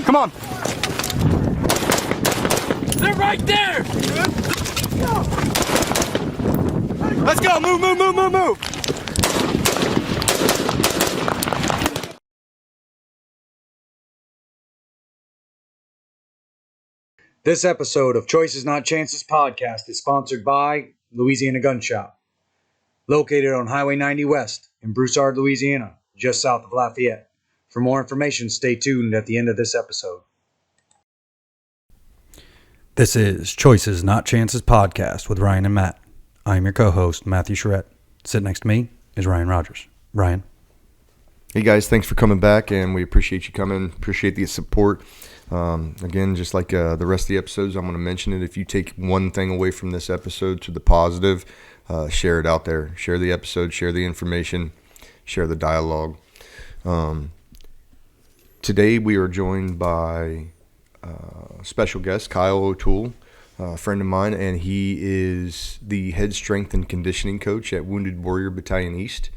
Come on. They're right there! Let's go. Move, move, move, move, move. This episode of Choices Not Chances podcast is sponsored by Louisiana Gun Shop, located on Highway 90 West in Broussard, Louisiana, just south of Lafayette. For more information, stay tuned at the end of this episode. This is Choices Not Chances podcast with Ryan and Matt. I'm your co-host, Matthew Charette. Sitting next to me is Ryan Rogers. Ryan. Hey guys, thanks for coming back, and we appreciate you coming. Appreciate the support. Again, just like the rest of the episodes, I'm going to mention it. If you take one thing away from this episode to the positive, share it out there. Share the episode, share the information, share the dialogue. Today we are joined by special guest Kyle O'Toole, a friend of mine, and he is the head strength and conditioning coach at Wounded Warrior Battalion East,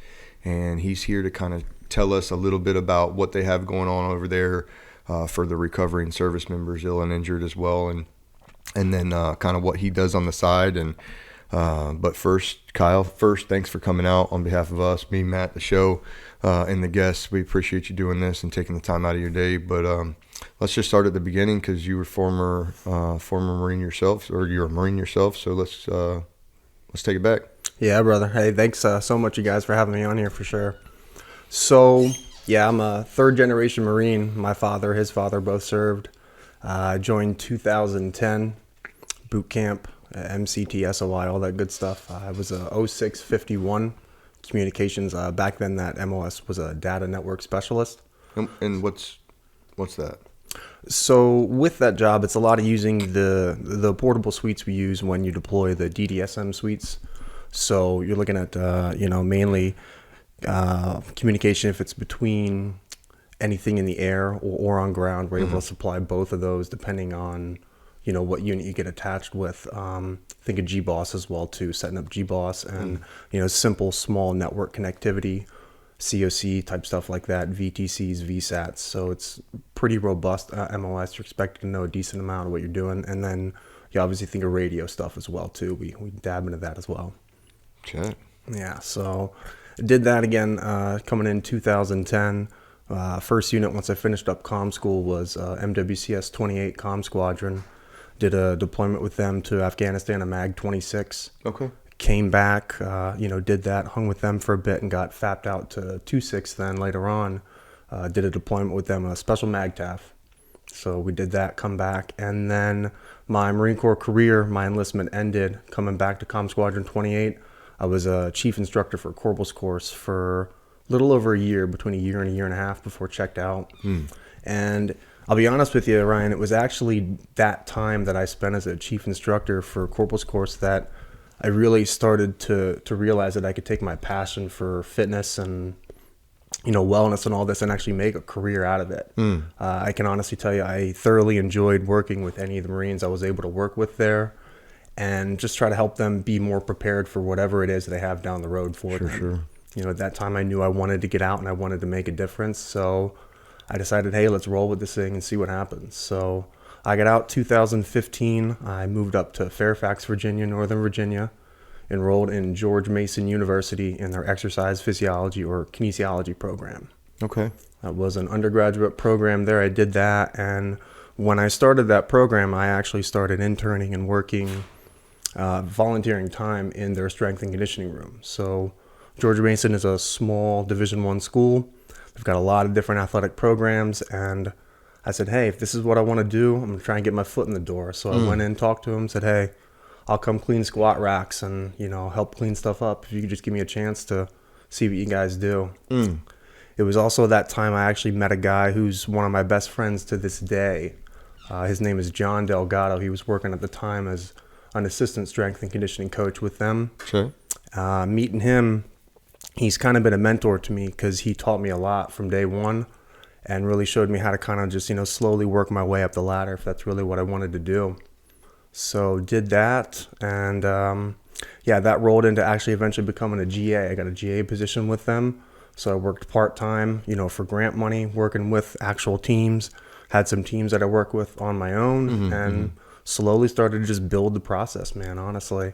and he's here to kind of tell us a little bit about what they have going on over there for the recovering service members, ill and injured as well, and then kind of what he does on the side. And but first, Kyle, thanks for coming out on behalf of us, me, Matt, the show, and the guests. We appreciate you doing this and taking the time out of your day. But let's just start at the beginning, because you were former Marine yourself, or you're a Marine yourself. So let's take it back. Yeah, brother. Hey, thanks so much, you guys, for having me on here for sure. So, yeah, I'm a third-generation Marine. My father, his father, both served. I joined 2010, boot camp, MCT, SOI, all that good stuff. I was a 0651 communications. Back then, that MOS was a data network specialist. And what's that? So with that job, it's a lot of using the portable suites we use when you deploy, the DDSM suites. So you're looking at, mainly communication if it's between anything in the air or on ground. We're able to supply both of those depending on, what unit you get attached with. Think of GBOS as well too, setting up GBOS and, simple small network connectivity, COC type stuff like that, VTCs, VSATs. So it's pretty robust MOS. You're expected to know a decent amount of what you're doing. And then you obviously think of radio stuff as well too. We dab into that as well. Okay. Yeah, so did that again coming in 2010. First unit once I finished up comm school was MWCS 28 Comm Squadron. Did a deployment with them to Afghanistan, a MAG 26. Okay. Came back, did that, hung with them for a bit and got fapped out to 26 then later on. Did a deployment with them, a special MAGTAF. So we did that, come back. And then my Marine Corps career, my enlistment ended coming back to Comm Squadron 28. I was a chief instructor for a corporal's course for a little over a year, between a year and a half before checked out. And I'll be honest with you, Ryan, it was actually that time that I spent as a chief instructor for a corporal's course that I really started to realize that I could take my passion for fitness and, wellness and all this and actually make a career out of it. I can honestly tell you, I thoroughly enjoyed working with any of the Marines I was able to work with there, and just try to help them be more prepared for whatever it is they have down the road for them. Sure. At that time I knew I wanted to get out and I wanted to make a difference. So I decided, hey, let's roll with this thing and see what happens. So I got out 2015. I moved up to Fairfax, Virginia, Northern Virginia, enrolled in George Mason University in their exercise physiology or kinesiology program. Okay. That was an undergraduate program there. I did that. And when I started that program, I actually started interning and working volunteering time in their strength and conditioning room. So George Mason is a small Division I school. They've got a lot of different athletic programs, and I said, hey, if this is what I want to do, I'm going to try and get my foot in the door. So I went in, talked to him, said, hey, I'll come clean squat racks and, help clean stuff up if you could just give me a chance to see what you guys do. It was also that time I actually met a guy who's one of my best friends to this day. His name is John Delgado. He was working at the time as an assistant strength and conditioning coach with them. Sure. Meeting him, he's kind of been a mentor to me because he taught me a lot from day one and really showed me how to kind of just, slowly work my way up the ladder if that's really what I wanted to do. So did that, and that rolled into actually eventually becoming a GA. I got a GA position with them. So I worked part-time, for grant money, working with actual teams, had some teams that I work with on my own, and slowly started to just build the process, man, honestly.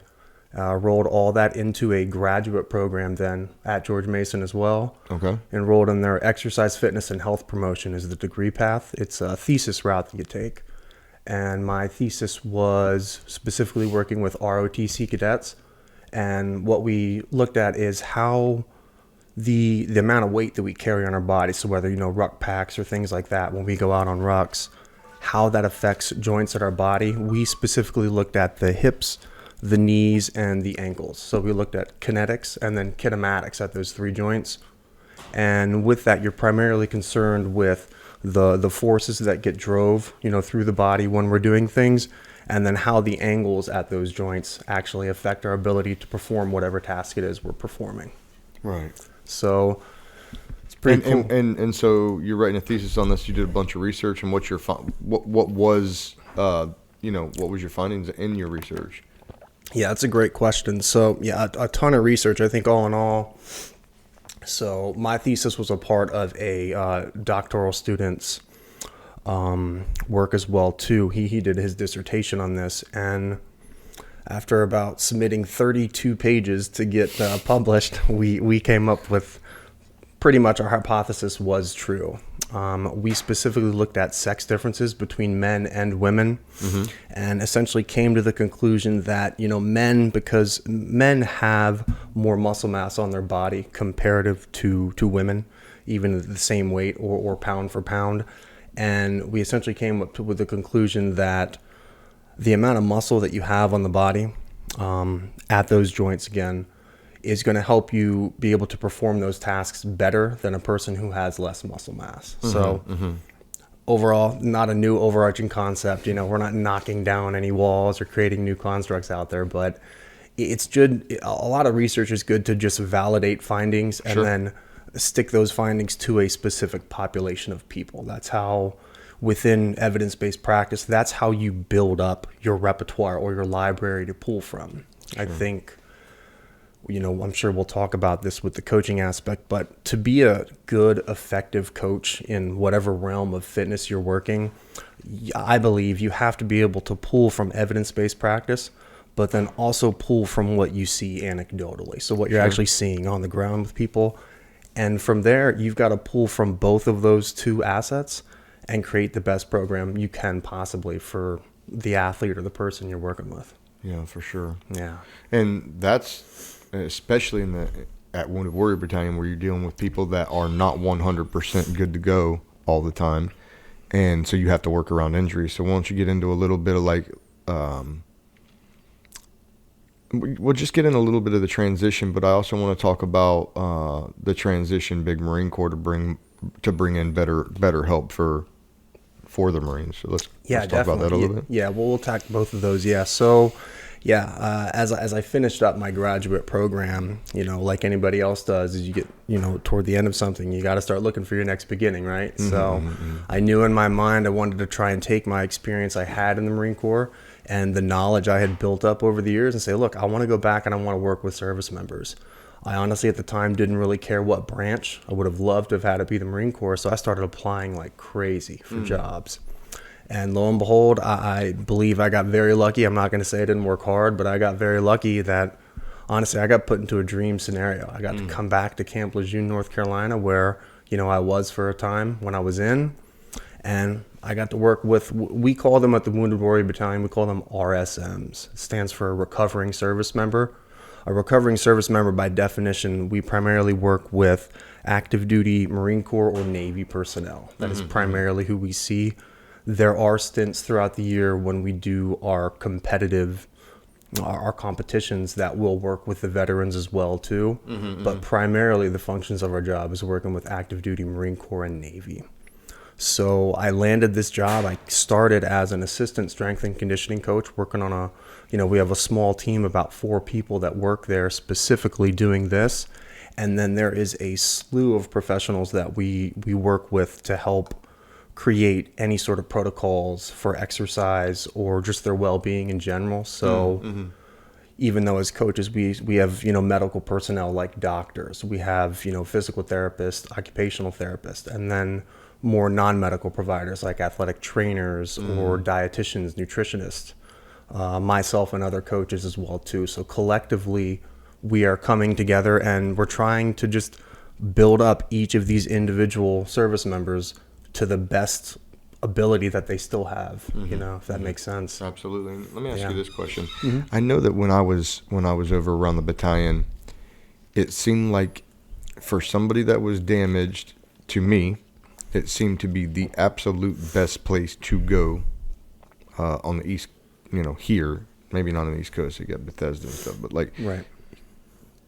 Rolled all that into a graduate program then at George Mason as well. Okay. Enrolled in their exercise, fitness, and health promotion is the degree path. It's a thesis route that you take. And my thesis was specifically working with ROTC cadets. And what we looked at is how the amount of weight that we carry on our body, so whether, ruck packs or things like that, when we go out on rucks, how that affects joints at our body. We specifically looked at the hips, the knees, and the ankles. So we looked at kinetics and then kinematics at those 3 joints. And with that, you're primarily concerned with the forces that get drove, through the body when we're doing things, and then how the angles at those joints actually affect our ability to perform whatever task it is we're performing. Right. So it's pretty cool. And so you're writing a thesis on this. You did a bunch of research, and what was your findings in your research? Yeah, that's a great question. So yeah, a ton of research. I think all in all. So my thesis was a part of a doctoral student's work as well too. He did his dissertation on this, and after about submitting 32 pages to get published, we came up with pretty much our hypothesis was true. We specifically looked at sex differences between men and women, and essentially came to the conclusion that, because men have more muscle mass on their body comparative to women, even at the same weight or pound for pound. And we essentially came up with the conclusion that the amount of muscle that you have on the body at those joints, again, is going to help you be able to perform those tasks better than a person who has less muscle mass. Overall, not a new overarching concept. We're not knocking down any walls or creating new constructs out there, but it's good. A lot of research is good to just validate findings and then stick those findings to a specific population of people. That's how, within evidence-based practice, that's how you build up your repertoire or your library to pull from. I think, I'm sure we'll talk about this with the coaching aspect, but to be a good, effective coach in whatever realm of fitness you're working, I believe you have to be able to pull from evidence-based practice, but then also pull from what you see anecdotally. So what you're actually seeing on the ground with people. And from there, you've got to pull from both of those 2 assets and create the best program you can possibly for the athlete or the person you're working with. Yeah, for sure. Yeah. And that's especially at Wounded Warrior Battalion, where you're dealing with people that are not 100% good to go all the time. And so you have to work around injuries. So why don't you get into a little bit of we'll just get in a little bit of the transition, but I also want to talk about the transition Big Marine Corps to bring in better help for the Marines. So let's talk about that a little bit. Yeah, we'll attack both of those. Yeah. So as I finished up my graduate program, like anybody else does, is you get, toward the end of something, you got to start looking for your next beginning, right? So I knew in my mind I wanted to try and take my experience I had in the Marine Corps and the knowledge I had built up over the years and say, look, I want to go back and I want to work with service members. I honestly at the time didn't really care what branch. I would have loved to have had it be the Marine Corps, so I started applying like crazy for jobs. And lo and behold, I believe I got very lucky. I'm not going to say I didn't work hard, but I got very lucky that, honestly, I got put into a dream scenario. I got to come back to Camp Lejeune, North Carolina, where, I was for a time when I was in. And I got to work with, we call them at the Wounded Warrior Battalion, we call them RSMs. It stands for Recovering Service Member. A recovering service member, by definition, we primarily work with active duty Marine Corps or Navy personnel. That is primarily who we see. There are stints throughout the year when we do our competitions that will work with the veterans as well too. But primarily the functions of our job is working with active duty Marine Corps and Navy. So I landed this job. I started as an assistant strength and conditioning coach working on we have a small team, about 4 people that work there specifically doing this. And then there is a slew of professionals that we work with to help create any sort of protocols for exercise or just their well-being in general. So even though as coaches we have medical personnel like doctors, we have physical therapists, occupational therapists, and then more non-medical providers like athletic trainers or dietitians, nutritionists, myself and other coaches as well too. So collectively, we are coming together and we're trying to just build up each of these individual service members to the best ability that they still have, if that makes sense. Absolutely. Let me ask Yeah. you this question. I know that when I was over around the battalion, it seemed like for somebody that was damaged, to me, it seemed to be the absolute best place to go on the East, here, maybe not on the East Coast, you got Bethesda and stuff, but like Right.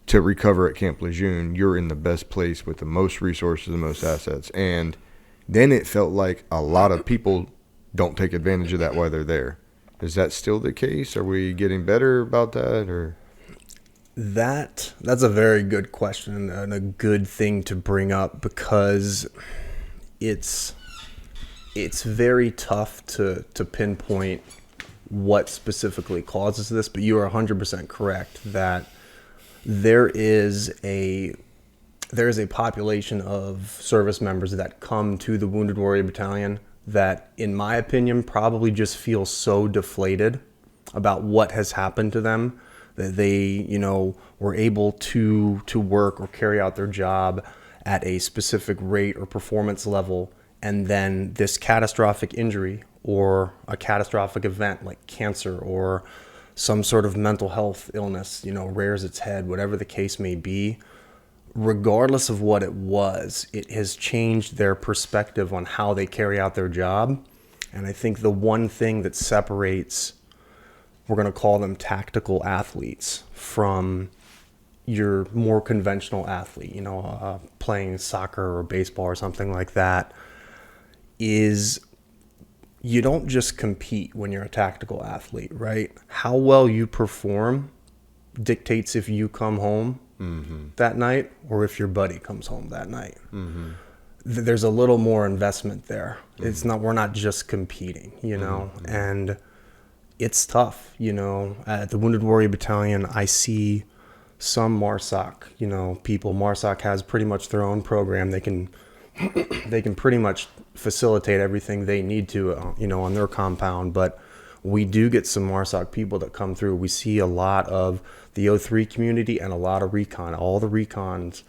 to recover at Camp Lejeune, you're in the best place with the most resources, the most assets. And then it felt like a lot of people don't take advantage of that while they're there. Is that still the case? Are we getting better about that, or? That's a very good question and a good thing to bring up, because it's very tough to pinpoint what specifically causes this, but you are 100% correct that there is a population of service members that come to the Wounded Warrior Battalion that, in my opinion, probably just feel so deflated about what has happened to them that they, were able to work or carry out their job at a specific rate or performance level, and then this catastrophic injury or a catastrophic event like cancer or some sort of mental health illness, rears its head, whatever the case may be. Regardless of what it was, it has changed their perspective on how they carry out their job. And I think the one thing that separates, we're going to call them tactical athletes, from your more conventional athlete, playing soccer or baseball or something like that, is you don't just compete when you're a tactical athlete, right? How well you perform dictates if you come home that night or if your buddy comes home that night. There's a little more investment there. It's not, we're not just competing, and it's tough, At the Wounded Warrior Battalion, I see some MARSOC, people. MARSOC has pretty much their own program. They can pretty much facilitate everything they need to, on their compound. But we do get some MARSOC people that come through. We see a lot of the O3 community and a lot of recon. All the recons,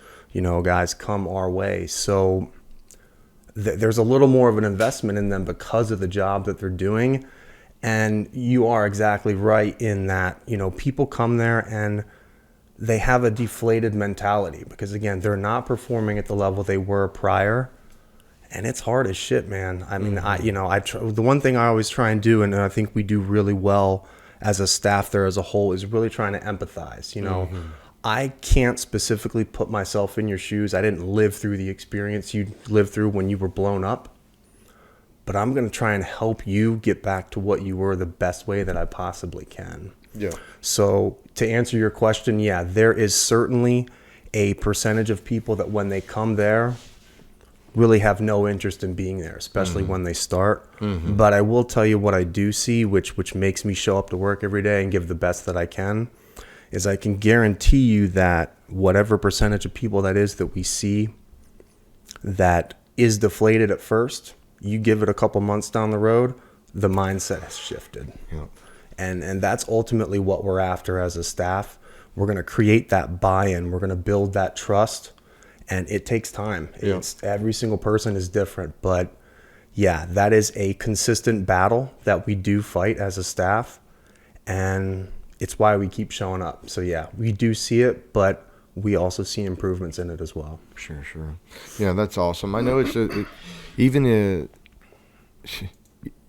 guys come our way. So there's a little more of an investment in them because of the job that they're doing. And you are exactly right in that, people come there and they have a deflated mentality because, again, they're not performing at the level they were prior. And it's hard as shit, man. I mean, the one thing I always try and do, and I think we do really well as a staff there as a whole, is really trying to empathize. I can't specifically put myself in your shoes. I didn't live through the experience you lived through when you were blown up. But I'm going to try and help you get back to what you were the best way that I possibly can. Yeah. So to answer your question, yeah, there is certainly a percentage of people that when they come there really have no interest in being there, especially when they start. But I will tell you what I do see, which makes me show up to work every day and give the best that I can, is I can guarantee you that whatever percentage of people that is that we see that is deflated at first, you give it a couple months down the road, the mindset has shifted. Yeah. And that's ultimately what we're after as a staff. We're going to create that buy-in. We're going to build that trust. And it takes time. Yeah. Every single person is different. But yeah, that is a consistent battle that we do fight as a staff. And it's why we keep showing up. So yeah, we do see it, but we also see improvements in it as well. Sure. Yeah, that's awesome. I know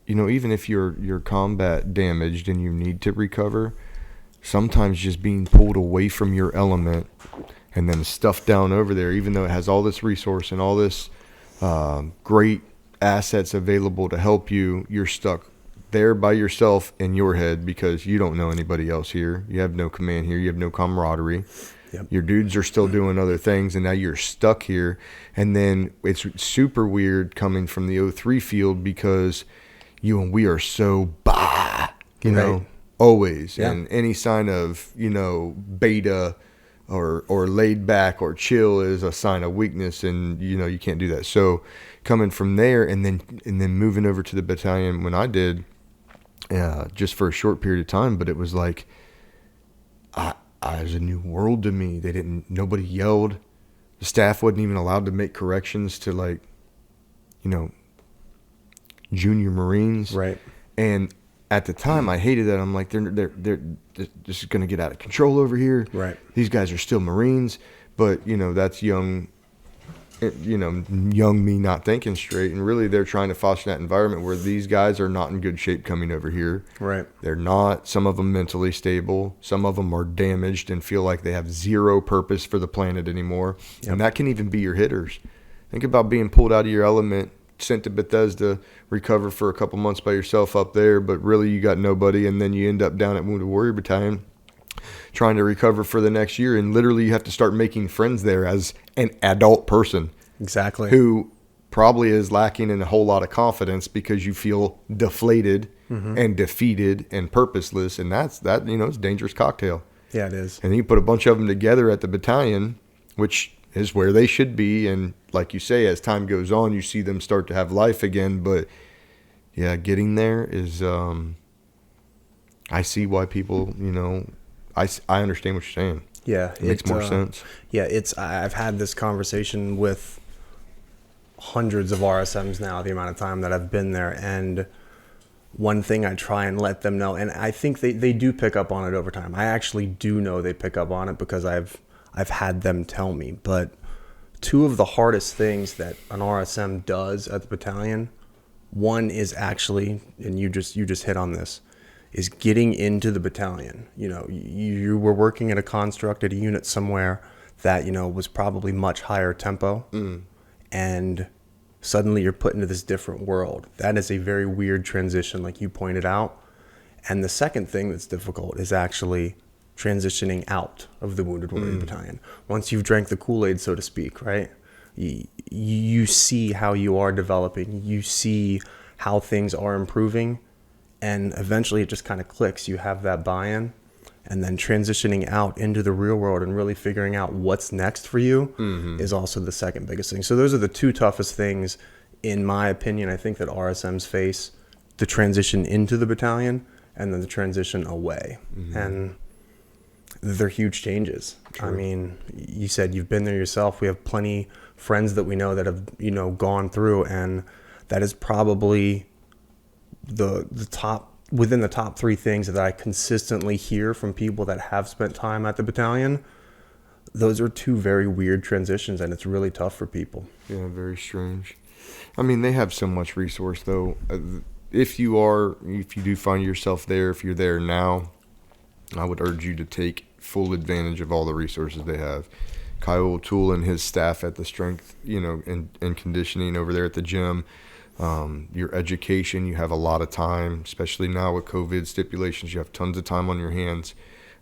even if you're combat damaged and you need to recover, sometimes just being pulled away from your element and then stuffed down over there, even though it has all this resource and all this great assets available to help you, you're stuck there by yourself in your head because you don't know anybody else here. You have no command here. You have no camaraderie. Yep. Your dudes are still doing other things, and now you're stuck here. And then it's super weird coming from the O3 field because you and we are so always. Yeah. And any sign of, beta or laid back or chill is a sign of weakness, and you can't do that. So coming from there and then moving over to the battalion when I did, just for a short period of time, but it was like I was a new world to me. Nobody yelled. The staff wasn't even allowed to make corrections to, like, junior Marines. Right. And at the time, I hated that. I'm like, they're just going to get out of control over here. Right. These guys are still Marines, but that's young me not thinking straight. And really, they're trying to foster that environment where these guys are not in good shape coming over here. Right. They're not. Some of them mentally stable. Some of them are damaged and feel like they have zero purpose for the planet anymore. Yep. And that can even be your hitters. Think about being pulled out of your element, sent to Bethesda, recover for a couple months by yourself up there, but really you got nobody, and then you end up down at Wounded Warrior Battalion trying to recover for the next year, and literally you have to start making friends there as an adult person. Exactly. Who probably is lacking in a whole lot of confidence because you feel deflated and defeated and purposeless, and it's a dangerous cocktail. Yeah, it is. And then you put a bunch of them together at the battalion, which is where they should be, and like you say, as time goes on, you see them start to have life again. But yeah, getting there is, I see why people, I understand what you're saying. Yeah, it makes more sense. Yeah, I've had this conversation with hundreds of RSMs now, the amount of time that I've been there, and one thing I try and let them know, and I think they do pick up on it over time. I actually do know they pick up on it because I've had them tell me. But two of the hardest things that an RSM does at the battalion, one is actually, and you just hit on this, is getting into the battalion. You were working at a construct at a unit somewhere that, was probably much higher tempo. And suddenly you're put into this different world. That is a very weird transition, like you pointed out. And the second thing that's difficult is actually transitioning out of the Wounded Warrior Battalion. Once you've drank the Kool-Aid, so to speak, right? You see how you are developing. You see how things are improving. And eventually it just kind of clicks. You have that buy-in. And then transitioning out into the real world and really figuring out what's next for you is also the second biggest thing. So those are the two toughest things, in my opinion, I think, that RSMs face: the transition into the battalion and then the transition away. And they're huge changes. True. I mean, you said you've been there yourself. We have plenty friends that we know that have, gone through, and that is probably the top, within the top three things that I consistently hear from people that have spent time at the battalion. Those are two very weird transitions, and it's really tough for people. Yeah, very strange. I mean, they have so much resource, though. If you do find yourself there, if you're there now, I would urge you to take full advantage of all the resources they have. Kyle O'Toole and his staff at the strength, and conditioning over there at the gym. Your education, you have a lot of time, especially now with COVID stipulations. You have tons of time on your hands.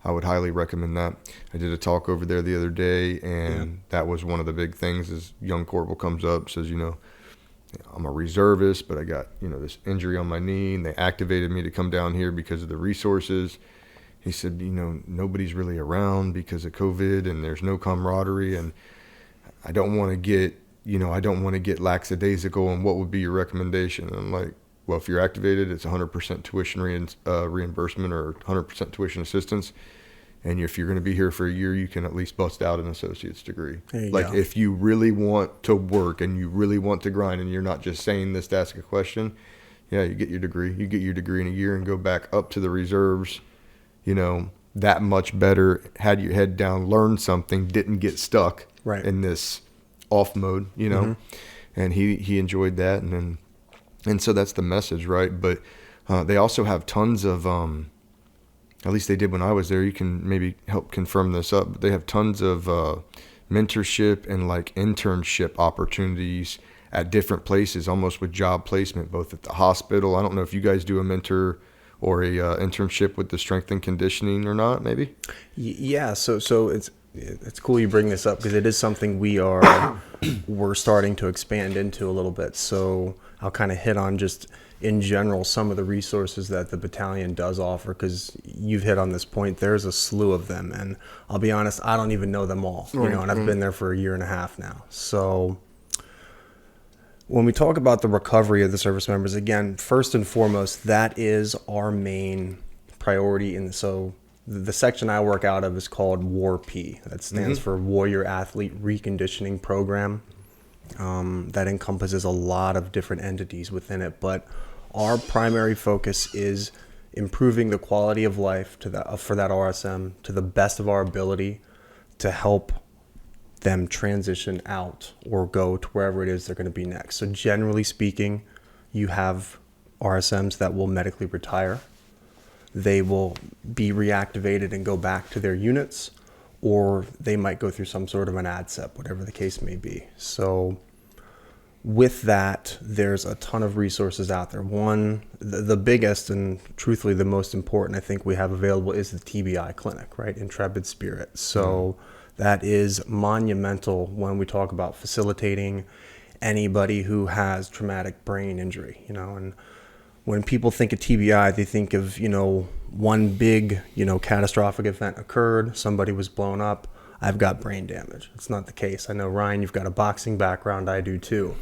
I would highly recommend that. I did a talk over there the other day, and that was one of the big things. Is young corporal comes up, says, I'm a reservist, but I got, this injury on my knee, and they activated me to come down here because of the resources. He said, nobody's really around because of COVID, and there's no camaraderie, and I don't want to get lackadaisical on what would be your recommendation. And I'm like, well, if you're activated, it's 100% tuition reimbursement or 100% tuition assistance. And if you're going to be here for a year, you can at least bust out an associate's degree. Like, if you really want to work and you really want to grind, and you're not just saying this to ask a question, you get your degree. You get your degree in a year and go back up to the reserves, that much better, had your head down, learned something, didn't get stuck in this off mode, and he enjoyed that. And so that's the message, right? But they also have tons of, at least they did when I was there. You can maybe help confirm this up, but they have tons of mentorship and like internship opportunities at different places, almost with job placement, both at the hospital. I don't know if you guys do a mentor or a internship with the strength and conditioning or not, maybe? Yeah, so it's cool you bring this up, because it is something we're starting to expand into a little bit. So I'll kind of hit on just in general, some of the resources that the battalion does offer, because you've hit on this point, there's a slew of them. And I'll be honest, I don't even know them all, you know, and I've been there for a year and a half now. So when we talk about the recovery of the service members, again, first and foremost, that is our main priority. And so the section I work out of is called WARP. That stands for Warrior Athlete Reconditioning Program. That encompasses a lot of different entities within it, but our primary focus is improving the quality of life for that RSM to the best of our ability to help them transition out or go to wherever it is they're going to be next. So generally speaking, you have RSMs that will medically retire. They will be reactivated and go back to their units, or they might go through some sort of an ADSEP, whatever the case may be. So with that, there's a ton of resources out there. One, the biggest and truthfully the most important I think we have available is the TBI clinic, right? Intrepid Spirit. So that is monumental when we talk about facilitating anybody who has traumatic brain injury, you know. And when people think of TBI, they think of, you know, one big, you know, catastrophic event occurred, somebody was blown up, I've got brain damage. It's not the case. I know, Ryan, you've got a boxing background. I do too.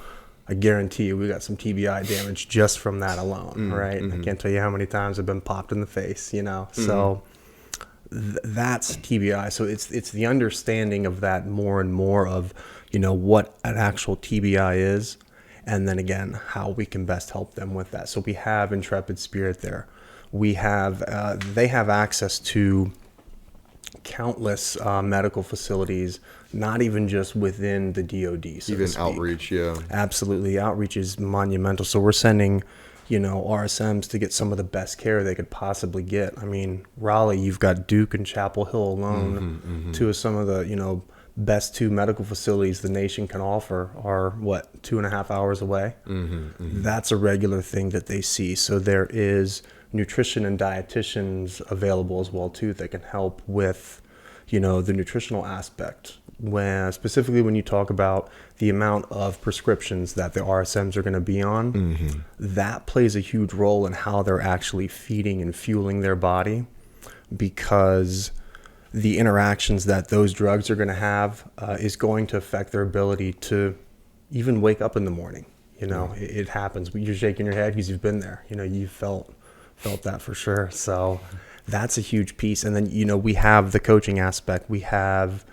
I guarantee you we got some TBI damage just from that alone, right? I can't tell you how many times I've been popped in the face, you know. So that's TBI. So it's the understanding of that more and more of, you know, what an actual TBI is, and then again, how we can best help them with that. So we have Intrepid Spirit there. We have, they have access to countless medical facilities, not even just within the DoD, so even to speak. outreach. Yeah, Absolutely. Outreach is monumental. So we're sending, you know, RSMs to get some of the best care they could possibly get. I mean, Raleigh, you've got Duke and Chapel Hill alone. Two of some of the, you know, best two medical facilities the nation can offer are, what, 2.5 hours away? That's a regular thing that they see. So there is nutrition and dietitians available as well too that can help with, you know, the nutritional aspect. When specifically when you talk about the amount of prescriptions that the RSMs are going to be on, that plays a huge role in how they're actually feeding and fueling their body, because the interactions that those drugs are going to have is going to affect their ability to even wake up in the morning. You know, it happens. You're shaking your head because you've been there. You know, you've felt that for sure. So that's a huge piece. And then, you know, we have the coaching aspect. We have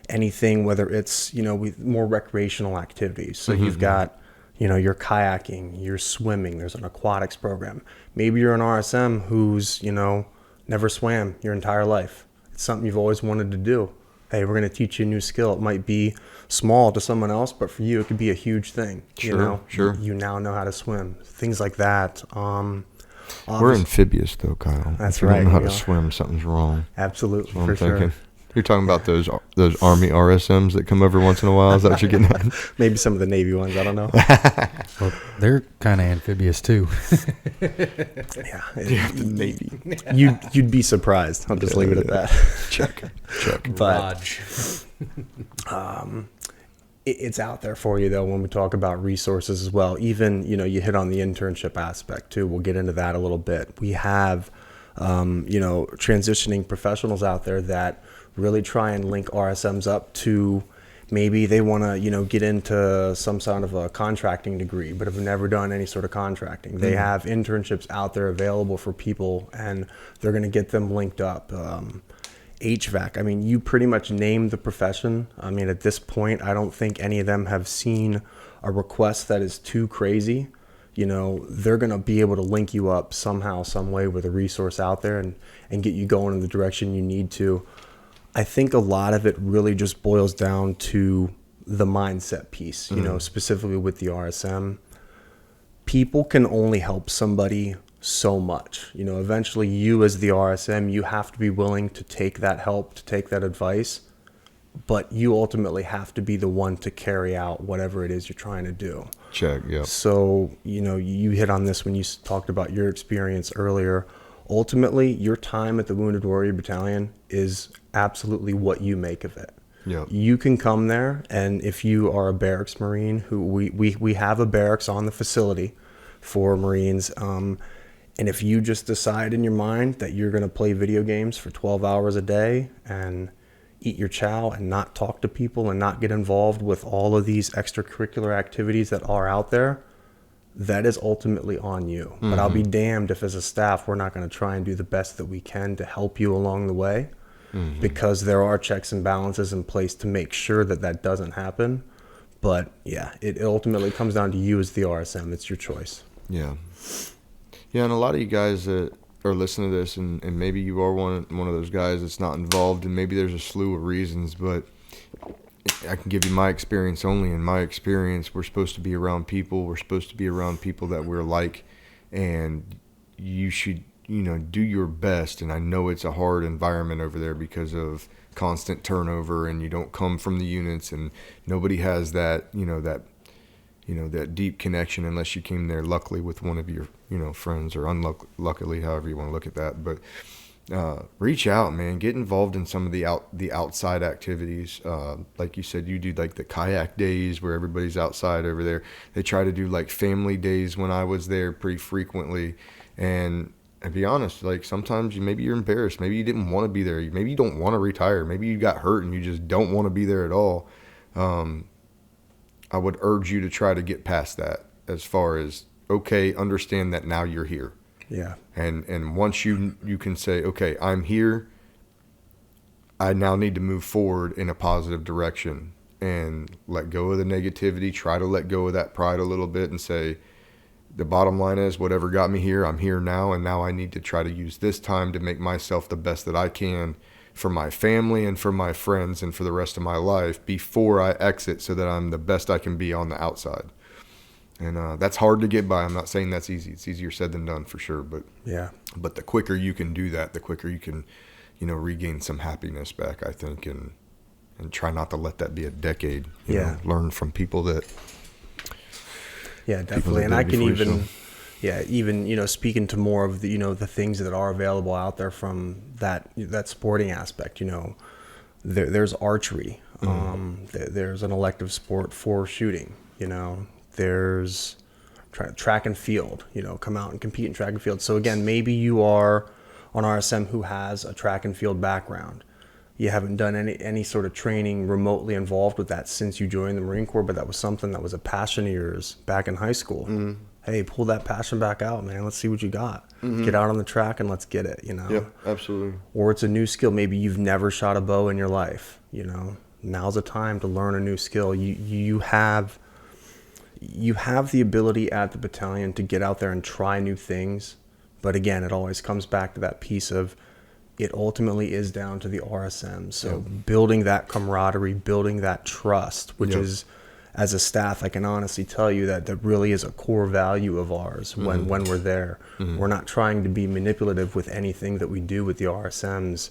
anything, whether it's, you know, more recreational activities. So you've got, you know, your kayaking, your swimming, there's an aquatics program. Maybe you're an RSM who's, you know, never swam your entire life. It's something you've always wanted to do. Hey, we're going to teach you a new skill. It might be small to someone else, but for you, it could be a huge thing. You know, you now know how to swim, things like that. We're amphibious though, Kyle. That's if you right. don't know how to swim, something's wrong. Absolutely, That's what for I'm sure. thinking. You're talking about those Army RSMs that come over once in a while. Is that what you're getting at? Maybe some of the Navy ones. I don't know. Well, they're kind of amphibious too. Yeah, The Navy. you'd be surprised. I'll just leave it at that. Check. But it's out there for you though when we talk about resources as well. Even, you know, you hit on the internship aspect too. We'll get into that a little bit. We have, you know, transitioning professionals out there that really try and link RSMs up to, maybe they want to, you know, get into some sort of a contracting degree, but have never done any sort of contracting. They have internships out there available for people, and they're going to get them linked up. HVAC, I mean, you pretty much name the profession. I mean, at this point, I don't think any of them have seen a request that is too crazy. You know, they're going to be able to link you up somehow, some way with a resource out there and get you going in the direction you need to. I think a lot of it really just boils down to the mindset piece, you know, specifically with the RSM. People can only help somebody so much. You know, eventually you as the RSM, you have to be willing to take that help, to take that advice, but you ultimately have to be the one to carry out whatever it is you're trying to do. Check, yeah. So, you know, you hit on this when you talked about your experience earlier. Ultimately, your time at the Wounded Warrior Battalion is absolutely what you make of it. Yep. You can come there, and if you are a barracks Marine, who we have a barracks on the facility for Marines. And if you just decide in your mind that you're going to play video games for 12 hours a day and eat your chow and not talk to people and not get involved with all of these extracurricular activities that are out there, that is ultimately on you. Mm-hmm. But I'll be damned if as a staff, we're not going to try and do the best that we can to help you along the way, because there are checks and balances in place to make sure that that doesn't happen. But yeah, it ultimately comes down to you as the RSM. It's your choice. Yeah. Yeah, and a lot of you guys that are listening to this, and maybe you are one of those guys that's not involved, and maybe there's a slew of reasons, but I can give you my experience only. In my experience, we're supposed to be around people. We're supposed to be around people that we're like, and you should, do your best. And I know it's a hard environment over there because of constant turnover, and you don't come from the units, and nobody has that, that deep connection unless you came there luckily with one of your, friends, or unluckily, however you want to look at that. But reach out, man. Get involved in some of the outside activities. Like you said, you do like the kayak days where everybody's outside over there. They try to do like family days when I was there pretty frequently. And to be honest, like sometimes maybe you're embarrassed. Maybe you didn't want to be there. Maybe you don't want to retire. Maybe you got hurt and you just don't want to be there at all. I would urge you to try to get past that, as far as, okay, understand that now you're here. Yeah. And once you can say, okay, I'm here, I now need to move forward in a positive direction and let go of the negativity, try to let go of that pride a little bit and say, the bottom line is whatever got me here, I'm here now, and now I need to try to use this time to make myself the best that I can for my family and for my friends and for the rest of my life before I exit, so that I'm the best I can be on the outside. And that's hard to get by. I'm not saying that's easy. It's easier said than done for sure. But yeah. But the quicker you can do that, the quicker you can, regain some happiness back, I think, and try not to let that be a decade. You know, learn from people that. Yeah, definitely. And I can even, speaking to more of the, the things that are available out there from that sporting aspect, there's archery. There's an elective sport for shooting, There's track and field, come out and compete in track and field. So again, maybe you are an RSM who has a track and field background. You haven't done any sort of training remotely involved with that since you joined the Marine Corps, but that was something that was a passion of yours back in high school. Mm-hmm. Hey, pull that passion back out, man. Let's see what you got. Mm-hmm. Get out on the track and let's get it, Yep, absolutely. Or it's a new skill. Maybe you've never shot a bow in your life, Now's the time to learn a new skill. You have the ability at the battalion to get out there and try new things. But again, it always comes back to that piece of, it ultimately is down to the RSM. So building that camaraderie, building that trust, which is, as a staff, I can honestly tell you that really is a core value of ours when we're there. Mm-hmm. We're not trying to be manipulative with anything that we do with the RSMs.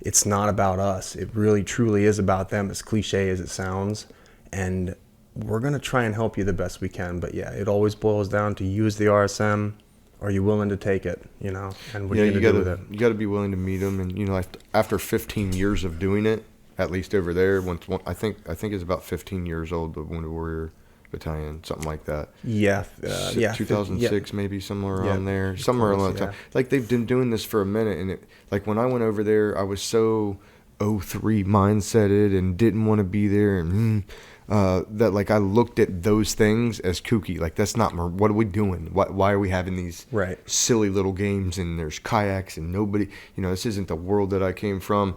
It's not about us. It really, truly is about them, as cliche as it sounds. And we're going to try and help you the best we can. But yeah, it always boils down to you as the RSM. Are you willing to take it, and what are you going to do with it? You got to be willing to meet them. And, after 15 years of doing it, at least over there, I think it's about 15 years old, the Wounded Warrior Battalion, something like that. Yeah. 2006, maybe somewhere around there. Somewhere along that time. Like, they've been doing this for a minute. And, when I went over there, I was so 03 mindseted and didn't want to be there. And, that I looked at those things as kooky. Like, that's not, what are we doing? Why are we having these silly little games, and there's kayaks and nobody, this isn't the world that I came from.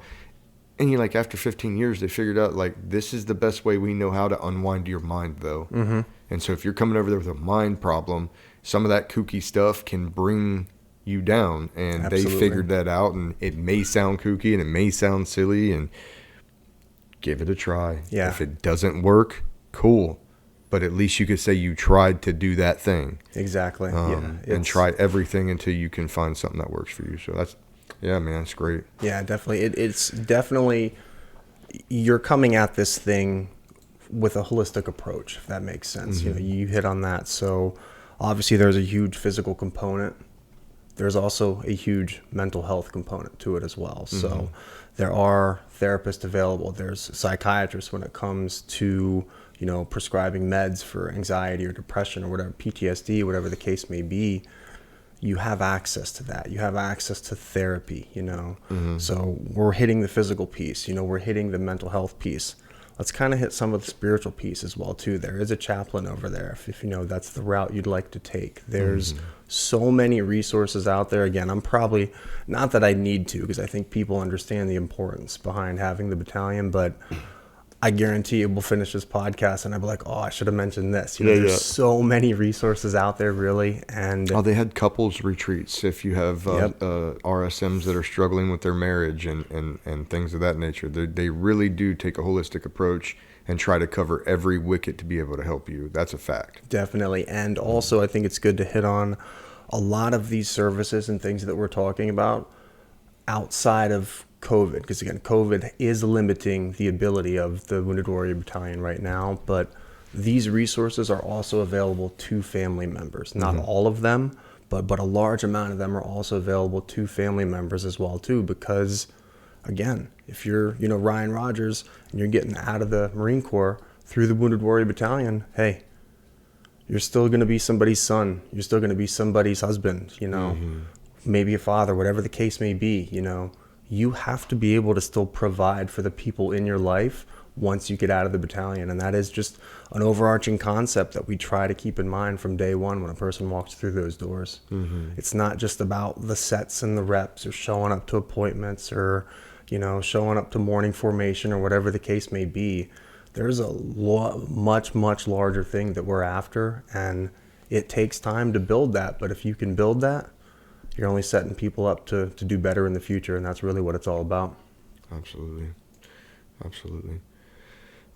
And after 15 years, they figured out this is the best way we know how to unwind your mind though. Mm-hmm. And so if you're coming over there with a mind problem, some of that kooky stuff can bring you down, and Absolutely. They figured that out, and it may sound kooky and it may sound silly, and give it a try. Yeah. If it doesn't work, cool. But at least you could say you tried to do that thing. Exactly. And try everything until you can find something that works for you. So it's great. Yeah, definitely. It's definitely, you're coming at this thing with a holistic approach, if that makes sense. Mm-hmm. You hit on that. So obviously there's a huge physical component. There's also a huge mental health component to it as well. Mm-hmm. So there are therapists available. There's psychiatrists when it comes to prescribing meds for anxiety or depression or whatever, PTSD, whatever the case may be, you have access to that. You have access to therapy, So we're hitting the physical piece, we're hitting the mental health piece. Let's kind of hit some of the spiritual piece as well, too. There is a chaplain over there, if that's the route you'd like to take. There's so many resources out there. Again, I'm probably, not that I need to, because I think people understand the importance behind having the battalion, but I guarantee you we'll finish this podcast and I'll be like, I should have mentioned this. There's so many resources out there, really. And they had couples retreats if you have RSMs that are struggling with their marriage and things of that nature. They really do take a holistic approach and try to cover every wicket to be able to help you. That's a fact. Definitely. And also, I think it's good to hit on a lot of these services and things that we're talking about outside of COVID, because again, COVID is limiting the ability of the Wounded Warrior Battalion right now, but these resources are also available to family members. Not all of them, but a large amount of them are also available to family members as well too, because again, if you're, Ryan Rogers and you're getting out of the Marine Corps through the Wounded Warrior Battalion, hey, you're still going to be somebody's son. You're still going to be somebody's husband, maybe a father, whatever the case may be, you have to be able to still provide for the people in your life once you get out of the battalion. And that is just an overarching concept that we try to keep in mind from day one when a person walks through those doors. It's not just about the sets and the reps or showing up to appointments or, showing up to morning formation or whatever the case may be. There's a much, much larger thing that we're after, and it takes time to build that. But if you can build that, you're only setting people up to do better in the future, and that's really what it's all about. Absolutely.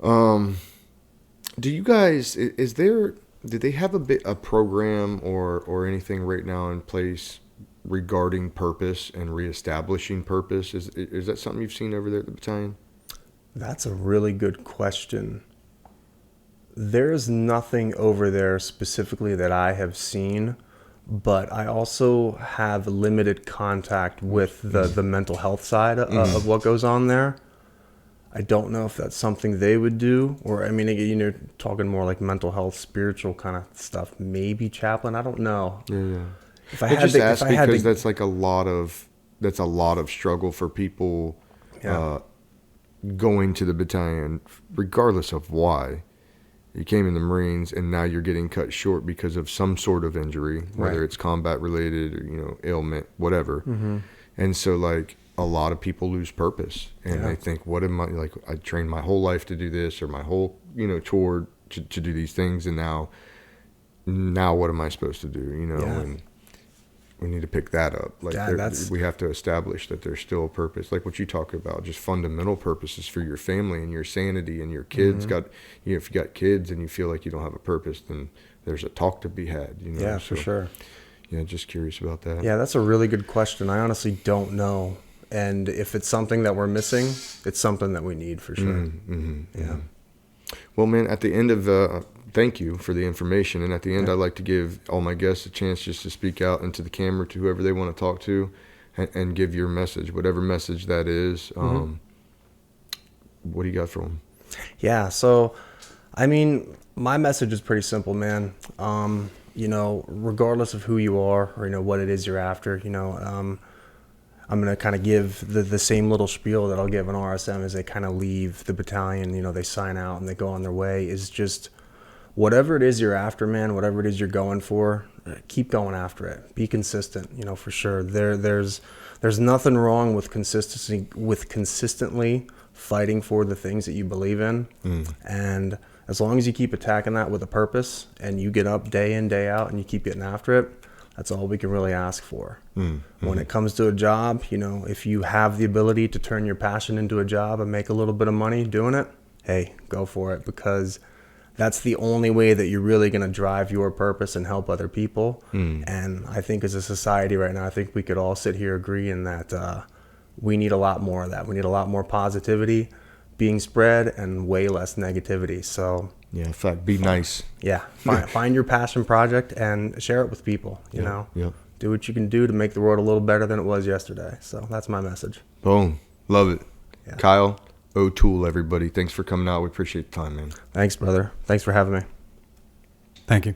Do you guys, do they have a program or anything right now in place regarding purpose and reestablishing purpose? Is that something you've seen over there at the battalion? That's a really good question. There's nothing over there specifically that I have seen, but I also have limited contact with the mental health side of what goes on there. I don't know if that's something they would do, or you're talking more like mental health, spiritual kind of stuff. Maybe chaplain. I don't know. Yeah. If I had to, that's like a lot of struggle for people going to the battalion, regardless of why. You came in the Marines and now you're getting cut short because of some sort of injury, whether it's combat related or, ailment, whatever. And so like a lot of people lose purpose and they think, what am I, like I trained my whole life to do this or my whole, tour to do these things. And now what am I supposed to do? And we need to pick that up. Like we have to establish that there's still a purpose, like what you talk about, just fundamental purposes for your family and your sanity and your kids. If you got kids and you feel like you don't have a purpose, then there's a talk to be had. For sure. Yeah, just curious about that. Yeah, that's a really good question. I honestly don't know. And if it's something that we're missing, it's something that we need for sure. Well, man, at the end of thank you for the information. And at the end, I'd like to give all my guests a chance just to speak out into the camera to whoever they want to talk to and give your message, whatever message that is. What do you got for them? Yeah, so, my message is pretty simple, man. Regardless of who you are or, what it is you're after, I'm going to kind of give the same little spiel that I'll give an RSM as they kind of leave the battalion, they sign out and they go on their way, is just whatever it is you're after, man, whatever it is you're going for, keep going after it. Be consistent, for sure. There's nothing wrong with consistently fighting for the things that you believe in. And as long as you keep attacking that with a purpose and you get up day in, day out and you keep getting after it, that's all we can really ask for. When it comes to a job, if you have the ability to turn your passion into a job and make a little bit of money doing it, hey, go for it, because that's the only way that you're really going to drive your purpose and help other people. And I think as a society right now, I think we could all sit here agreeing that we need a lot more of that. We need a lot more positivity being spread and way less negativity. So yeah, in fact, be nice. Yeah, find your passion project and share it with people. You know, do what you can do to make the world a little better than it was yesterday. So that's my message. Boom, love it. Yeah. Kyle, O'Toole, everybody. Thanks for coming out. We appreciate the time, man. Thanks, brother. Thanks for having me. Thank you.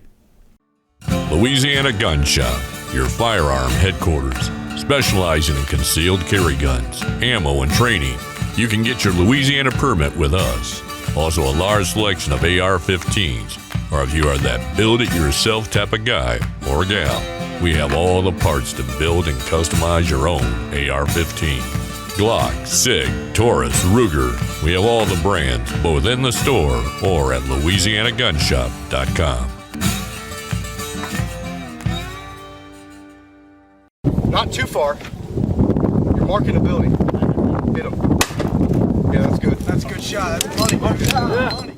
Louisiana Gun Shop, your firearm headquarters, specializing in concealed carry guns, ammo, and training. You can get your Louisiana permit with us. Also a large selection of AR-15s, or if you are that build-it-yourself type of guy or gal, we have all the parts to build and customize your own AR-15. Glock, SIG, Taurus, Ruger. We have all the brands, both in the store or at LouisianaGunshop.com. Not too far. You're marking a building. Hit him. Yeah, that's good. That's a good shot. That's money. Yeah.